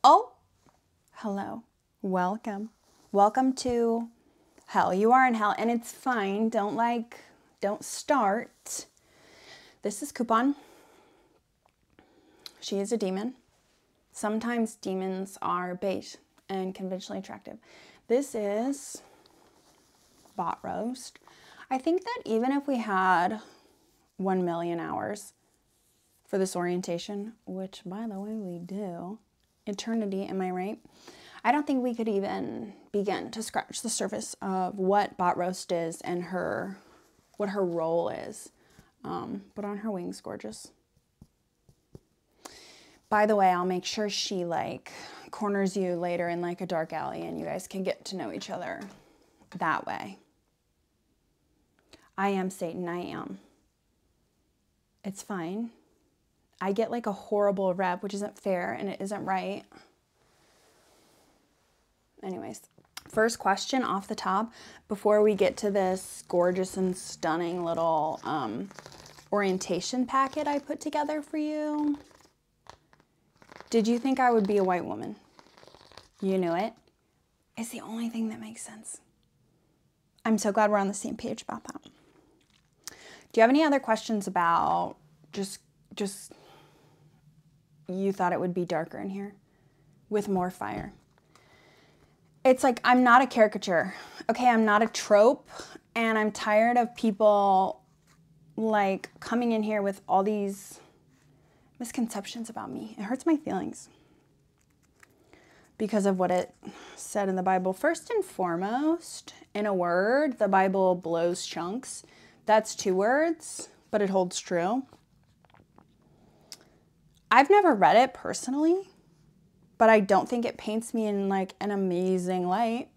Oh, hello. Welcome. Welcome to hell. You are in hell and it's fine. Don't start. This is Coupon. She is a demon. Sometimes demons are bait and conventionally attractive. This is bot roast. I think that even if we had 1 million hours for this orientation, which by the way we do, eternity, am I right? I don't think we could even begin to scratch the surface of what bot roast is and what her role is. But on her wings, gorgeous. By the way, I'll make sure she corners you later in a dark alley and you guys can get to know each other that way. I am Satan, I am. It's fine. I get a horrible rep, which isn't fair and it isn't right. Anyways, first question off the top, before we get to this gorgeous and stunning little orientation packet I put together for you. Did you think I would be a white woman? You knew it. It's the only thing that makes sense. I'm so glad we're on the same page about that. Do you have any other questions about just you thought it would be darker in here with more fire? It's I'm not a caricature. Okay, I'm not a trope, and I'm tired of people coming in here with all these misconceptions about me. It hurts my feelings because of what it said in the Bible. First and foremost, in a word, the Bible blows chunks. That's 2 words, but it holds true. I've never read it personally, but I don't think it paints me in an amazing light.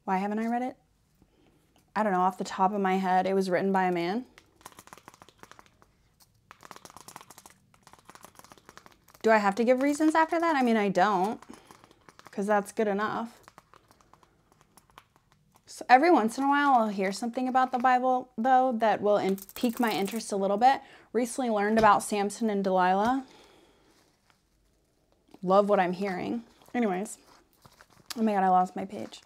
Why haven't I read it? I don't know, off the top of my head, it was written by a man. Do I have to give reasons after that? I mean, I don't, because that's good enough. So every once in a while, I'll hear something about the Bible, though, that will pique my interest a little bit. Recently learned about Samson and Delilah. Love what I'm hearing. Anyways. Oh my God, I lost my page.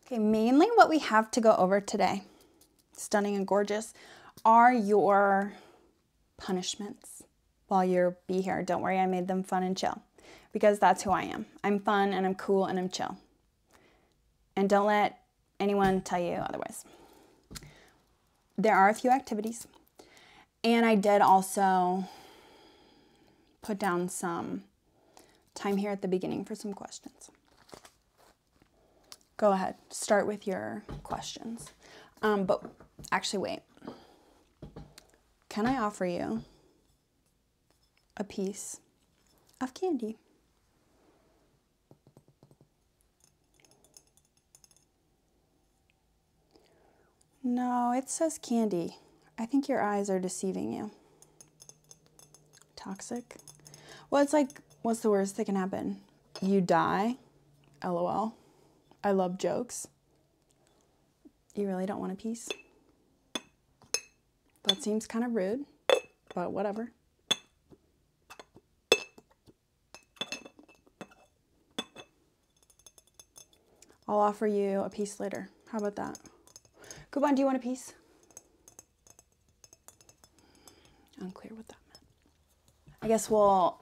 Okay, mainly what we have to go over today, stunning and gorgeous, are your punishments while you're here. Don't worry, I made them fun and chill, because that's who I am. I'm fun and I'm cool and I'm chill. And don't let anyone tell you otherwise. There are a few activities. And I did also put down some time here at the beginning for some questions. Go ahead, start with your questions. But actually, wait. Can I offer you a piece of candy? No, it says candy. I think your eyes are deceiving you. Toxic. Well, it's what's the worst that can happen? You die. LOL. I love jokes. You really don't want a piece? That seems kind of rude, but whatever. I'll offer you a piece later. How about that? Coupon, do you want a piece? Unclear what that meant. I guess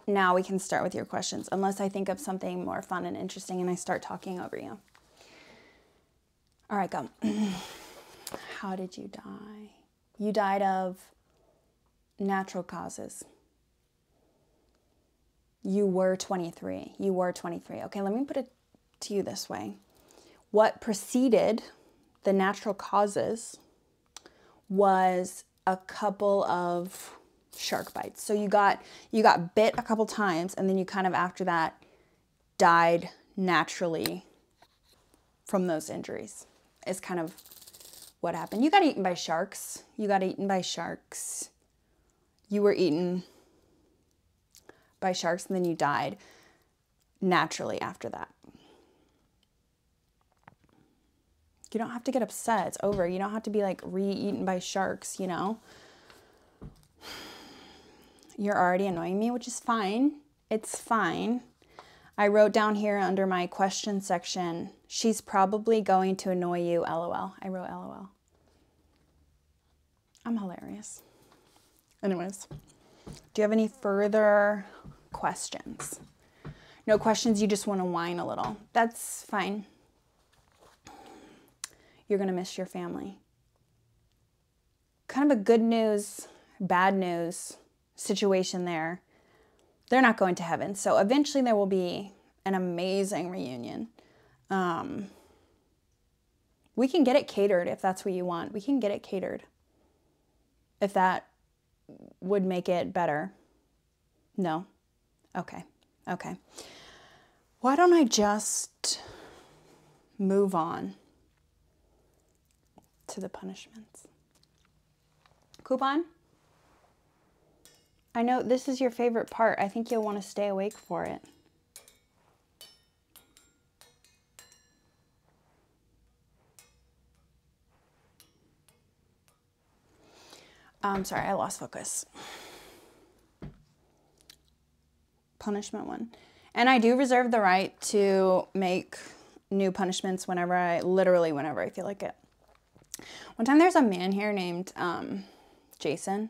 now we can start with your questions, unless I think of something more fun and interesting and I start talking over you. All right, go. How did you die? You died of natural causes. You were 23. You were 23. Okay, let me put it to you this way. What preceded the natural causes was a couple of shark bites. So you got bit a couple times, and then you kind of after that died naturally from those injuries. Is kind of what happened. You got eaten by sharks. You got eaten by sharks. You were eaten by sharks, and then you died naturally after that. You don't have to get upset. It's over. You don't have to be re-eaten by sharks, you know? You're already annoying me, which is fine. It's fine. I wrote down here under my question section, she's probably going to annoy you, LOL. I wrote LOL. I'm hilarious. Anyways, do you have any further questions? No questions, you just want to whine a little. That's fine. You're going to miss your family. Kind of a good news, bad news situation there. They're not going to heaven. So eventually there will be an amazing reunion. We can get it catered if that's what you want. We can get it catered. If that would make it better. No? Okay. Okay. Why don't I just move on to the punishments? Coupon? I know this is your favorite part. I think you'll want to stay awake for it. I'm sorry, I lost focus. Punishment 1. And I do reserve the right to make new punishments whenever I feel like it. One time there's a man here named Jason.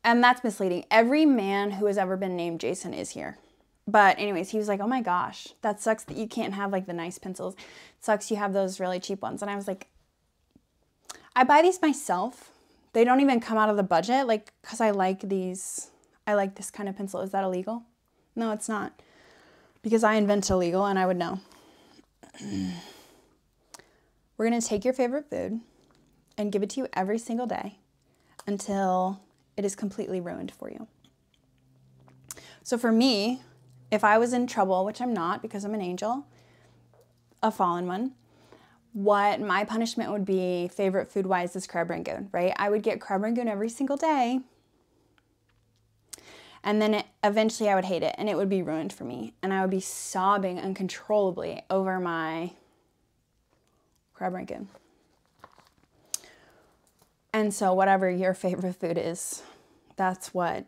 And that's misleading. Every man who has ever been named Jason is here. But anyways, he was like, oh my gosh, that sucks that you can't have like the nice pencils. It sucks you have those really cheap ones. And I was like, I buy these myself. They don't even come out of the budget, like, because I like these. I like this kind of pencil. Is that illegal? No, it's not. Because I invented illegal and I would know. We're going to take your favorite food and give it to you every single day until it is completely ruined for you. So for me, if I was in trouble, which I'm not because I'm an angel, a fallen one, what my punishment would be, favorite food-wise, is crab rangoon, right? I would get crab rangoon every single day, and then eventually I would hate it, and it would be ruined for me, and I would be sobbing uncontrollably over my crab rangoon. And so whatever your favorite food is, that's what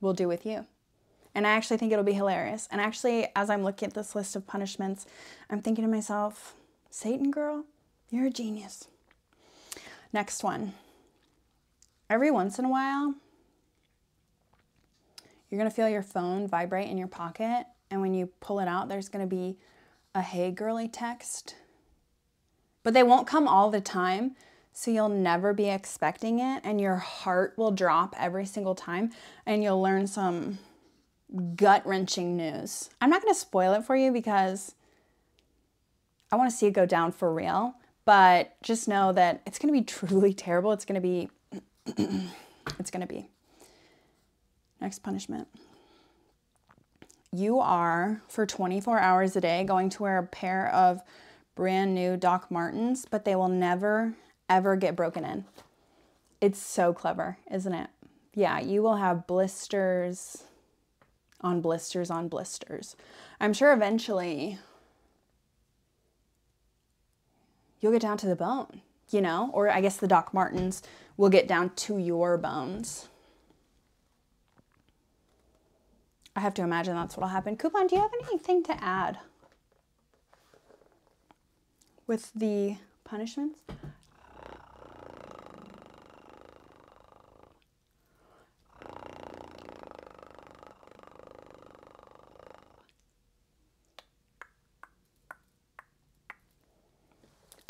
we'll do with you. And I actually think it'll be hilarious. And actually, as I'm looking at this list of punishments, I'm thinking to myself, Satan girl, you're a genius. Next one. Every once in a while, you're going to feel your phone vibrate in your pocket. And when you pull it out, there's going to be a hey girly text. But they won't come all the time. So you'll never be expecting it. And your heart will drop every single time. And you'll learn some gut-wrenching news. I'm not going to spoil it for you because I want to see it go down for real, but just know that it's going to be truly terrible. It's going to be, Next punishment. You are, for 24 hours a day, going to wear a pair of brand new Doc Martens, but they will never, ever get broken in. It's so clever, isn't it? Yeah, you will have blisters on blisters on blisters. I'm sure eventually you'll get down to the bone, you know? Or I guess the Doc Martens will get down to your bones. I have to imagine that's what'll happen. Coupon, do you have anything to add with the punishments?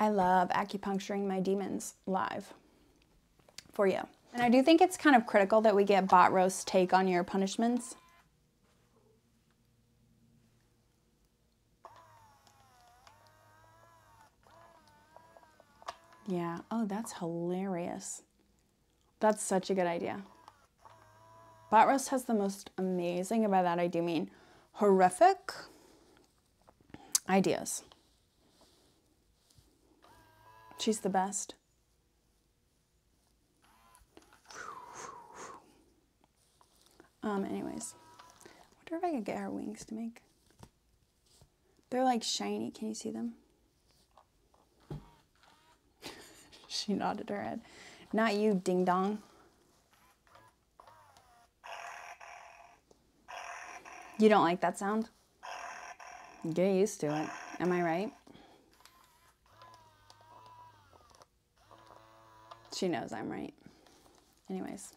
I love acupuncturing my demons live for you. And I do think it's kind of critical that we get Bot Roast's take on your punishments. Yeah. Oh, that's hilarious. That's such a good idea. Bot Roast has the most amazing, and by that I do mean horrific ideas. She's the best. Anyways, I wonder if I could get her wings to make. They're like shiny. Can you see them? She nodded her head. Not you, ding dong. You don't like that sound? Get used to it. Am I right? She knows I'm right. Anyways.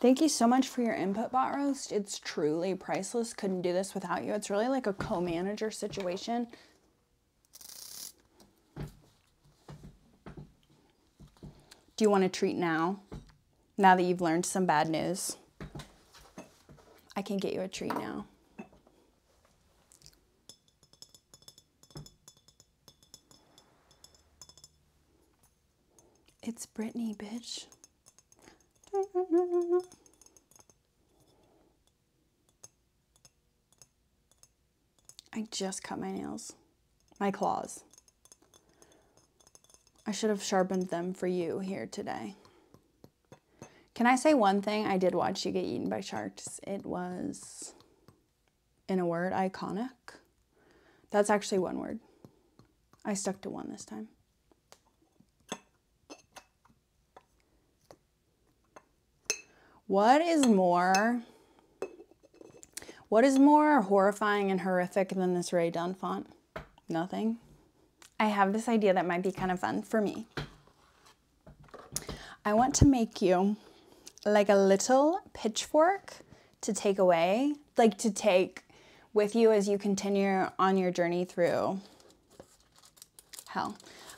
Thank you so much for your input, Bot Roast. It's truly priceless. Couldn't do this without you. It's really like a co-manager situation. Do you want a treat now? Now that you've learned some bad news, I can get you a treat now. It's Brittany, bitch. I just cut my nails. My claws. I should have sharpened them for you here today. Can I say one thing? I did watch you get eaten by sharks. It was, in a word, iconic. That's actually one word. I stuck to one this time. What is more horrifying and horrific than this Ray Dunn font? Nothing. I have this idea that might be kind of fun for me. I want to make you like a little pitchfork to take away, like to take with you as you continue on your journey through hell.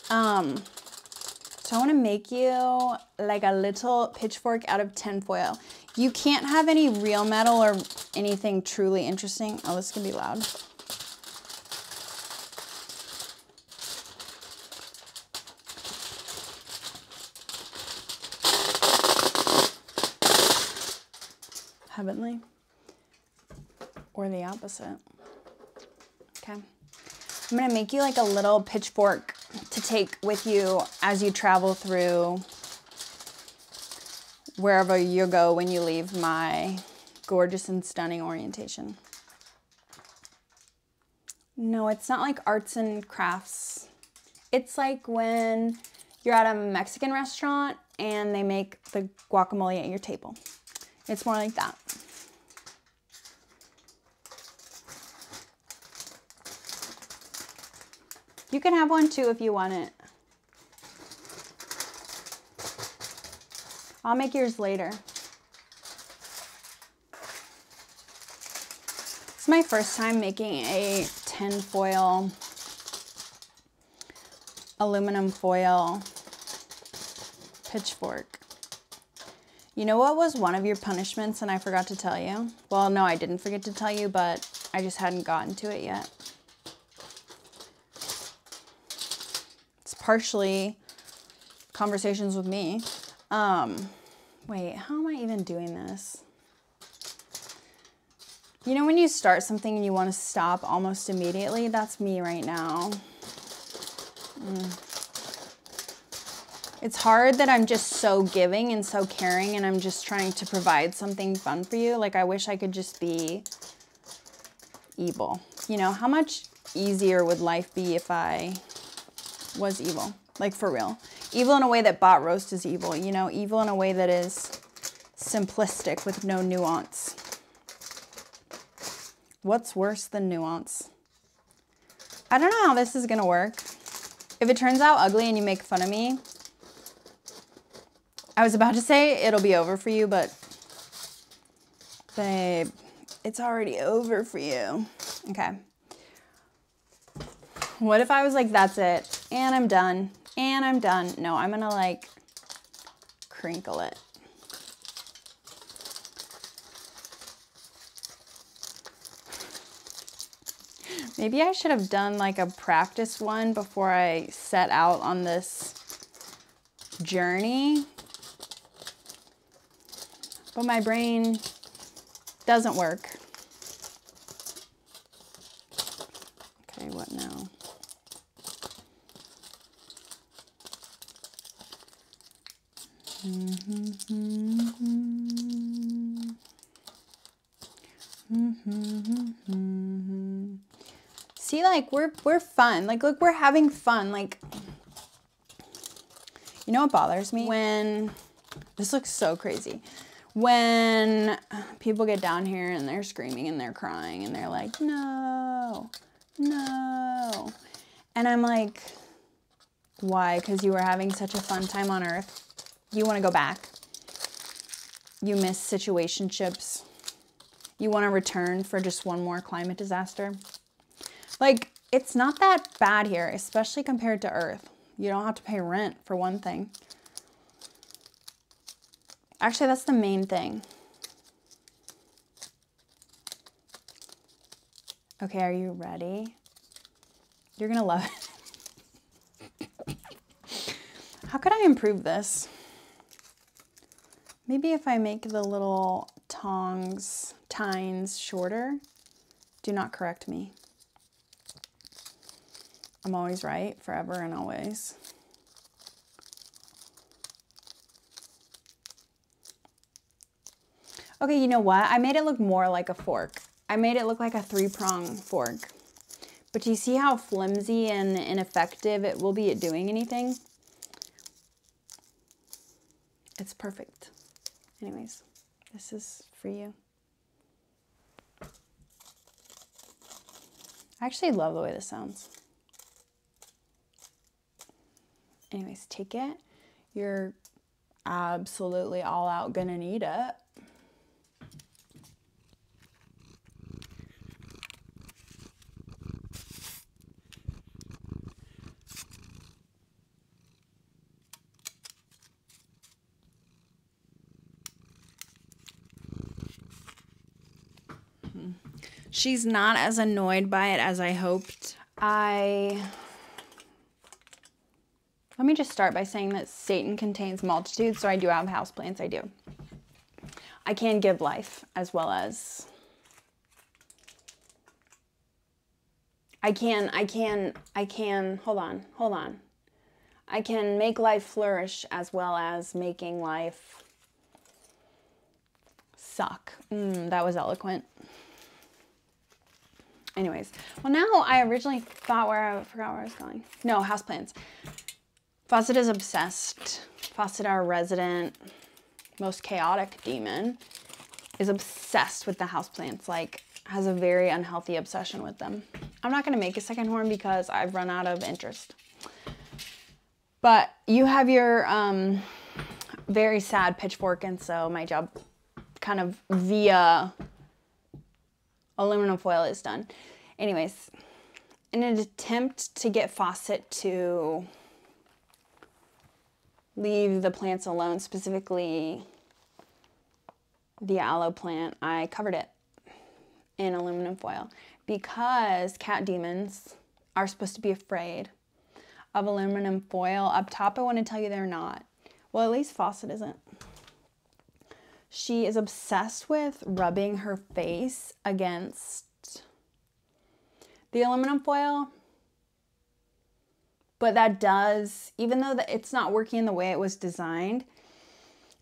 So I want to make you like a little pitchfork out of tinfoil. You can't have any real metal or anything truly interesting. Oh, this is going to be loud. Heavenly. Or the opposite. Okay. I'm going to make you like a little pitchfork to take with you as you travel through wherever you go when you leave my gorgeous and stunning orientation. No, it's not like arts and crafts. It's like when you're at a Mexican restaurant and they make the guacamole at your table. It's more like that. You can have one too if you want it. I'll make yours later. It's my first time making a tin foil, aluminum foil pitchfork. You know what was one of your punishments and I forgot to tell you? Well, no, I didn't forget to tell you, but I just hadn't gotten to it yet. Partially conversations with me. Wait, how am I even doing this? You know when you start something and you want to stop almost immediately? That's me right now. It's hard that I'm just so giving and so caring and I'm just trying to provide something fun for you. Like I wish I could just be evil. You know, how much easier would life be if I was evil, like for real. Evil in a way that Bot Roast is evil, you know, evil in a way that is simplistic with no nuance. What's worse than nuance? I don't know how this is gonna work. If it turns out ugly and you make fun of me, I was about to say it'll be over for you, but babe, it's already over for you. Okay. What if I was like, that's it, and I'm done, and I'm done? No, I'm gonna like crinkle it. Maybe I should have done like a practice one before I set out on this journey. But my brain doesn't work. Okay, what now? See, like we're fun. Like look, we're having fun. Like, you know what bothers me? When this looks so crazy. When people get down here and they're screaming and they're crying and they're like, no, no. And I'm like, why? Because you were having such a fun time on Earth. You want to go back. You miss situationships. You want to return for just one more climate disaster. Like, it's not that bad here, especially compared to Earth. You don't have to pay rent, for one thing. Actually, that's the main thing. Okay, are you ready? You're gonna love it. How could I improve this? Maybe if I make the little tines shorter. Do not correct me. I'm always right, forever and always. Okay, you know what? I made it look more like a fork. I made it look like a 3-prong fork. But do you see how flimsy and ineffective it will be at doing anything? It's perfect. Anyways, this is for you. I actually love the way this sounds. Anyways, take it. You're absolutely all out gonna need it. She's not as annoyed by it as I hoped. Let me just start by saying that Satan contains multitudes, so I do have houseplants, I do. I can give life as well as... I can, hold on. I can make life flourish as well as making life suck. That was eloquent. Anyways, well now I originally thought I forgot where I was going. No, houseplants. Fawcett is obsessed. Fawcett, our resident, most chaotic demon, is obsessed with the houseplants, like has a very unhealthy obsession with them. I'm not gonna make a second horn because I've run out of interest. But you have your very sad pitchfork, and so my job kind of via aluminum foil is done. Anyways, in an attempt to get Fawcett to leave the plants alone, specifically the aloe plant, I covered it in aluminum foil because cat demons are supposed to be afraid of aluminum foil. Up top, I want to tell you they're not. Well, at least Fawcett isn't. She is obsessed with rubbing her face against the aluminum foil. But that does, even though it's not working the way it was designed,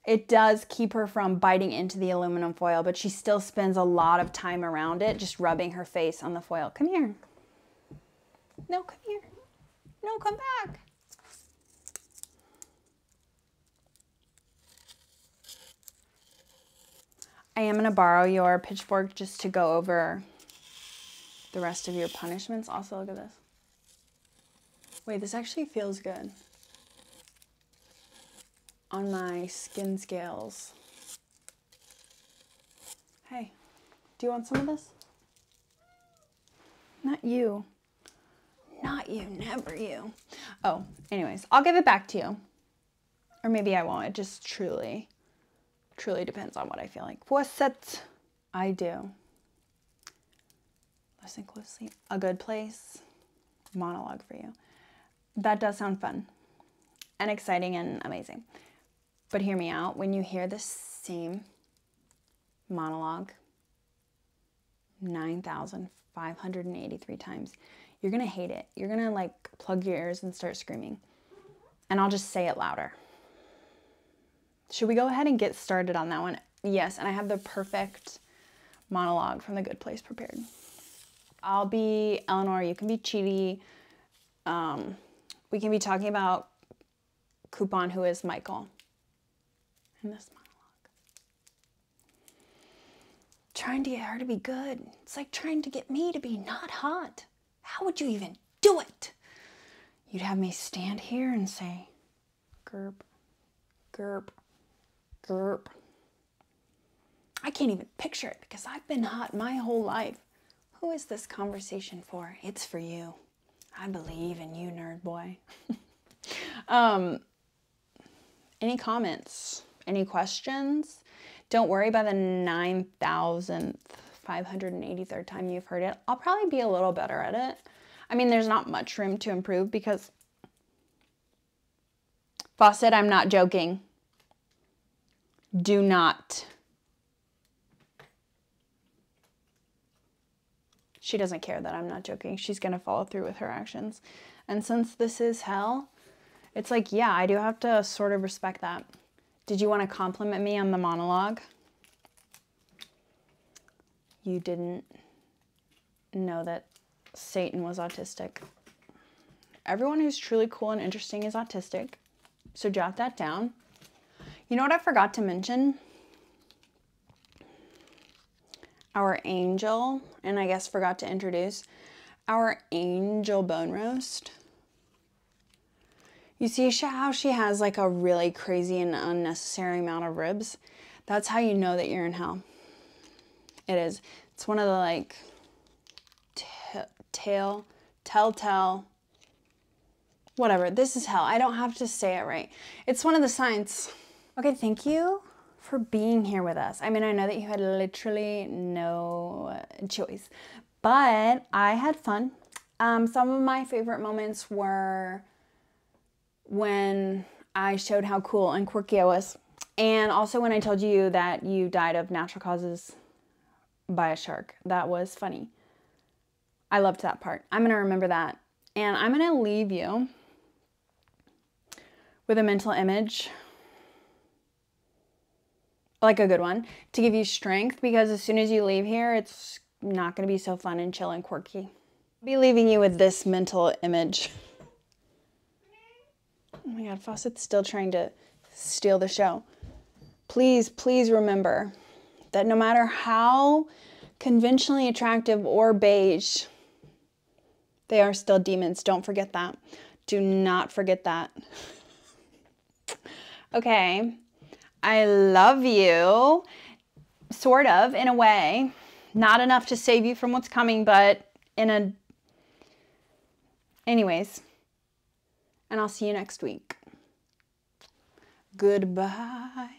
it does keep her from biting into the aluminum foil, but she still spends a lot of time around it, just rubbing her face on the foil. Come here. No, come here. No, come back. I am going to borrow your pitchfork just to go over the rest of your punishments. Also, look at this. Wait, this actually feels good on my skin scales. Hey, do you want some of this? Not you. Not you, never you. Oh, anyways, I'll give it back to you. Or maybe I won't. It just truly depends on what I feel like. Fawcett, I do. Listen closely. A good place. Monologue for you. That does sound fun and exciting and amazing. But hear me out. When you hear the same monologue 9,583 times, you're going to hate it. You're going to like plug your ears and start screaming. And I'll just say it louder. Should we go ahead and get started on that one? Yes, and I have the perfect monologue from The Good Place prepared. I'll be Eleanor, you can be Chidi. We can be talking about Coupon, who is Michael, in this monologue. trying to get her to be good. It's like trying to get me to be not hot. How would you even do it? You'd have me stand here and say, gerp, gerp, gerp. I can't even picture it because I've been hot my whole life. Who is this conversation for? It's for you. I believe in you, nerd boy. Any comments? Any questions? Don't worry, by the 9,583rd time you've heard it, I'll probably be a little better at it. I mean, there's not much room to improve because Fawcett, I'm not joking. Do not. She doesn't care that I'm not joking. She's going to follow through with her actions. And since this is hell, it's like, yeah, I do have to sort of respect that. Did you want to compliment me on the monologue? You didn't know that Satan was autistic. Everyone who's truly cool and interesting is autistic. So jot that down. You know what I forgot to mention? Our angel, and I guess forgot to introduce, our angel bone roast. You see how she has like a really crazy and unnecessary amount of ribs? That's how you know that you're in hell. It is. It's one of the like telltale, whatever. This is hell. I don't have to say it right. It's one of the signs. Okay, thank you for being here with us. I mean, I know that you had literally no choice, but I had fun. Some of my favorite moments were when I showed how cool and quirky I was, and also when I told you that you died of natural causes by a shark. That was funny. I loved that part. I'm gonna remember that, and I'm gonna leave you with a mental image, like a good one, to give you strength, because as soon as you leave here, it's not going to be so fun and chill and quirky. I'll be leaving you with this mental image. Oh my God, Fawcett's still trying to steal the show. Please, please remember that no matter how conventionally attractive or beige, they are still demons. Don't forget that. Do not forget that. Okay. I love you, sort of, in a way. Not enough to save you from what's coming, but anyways. And I'll see you next week. Goodbye.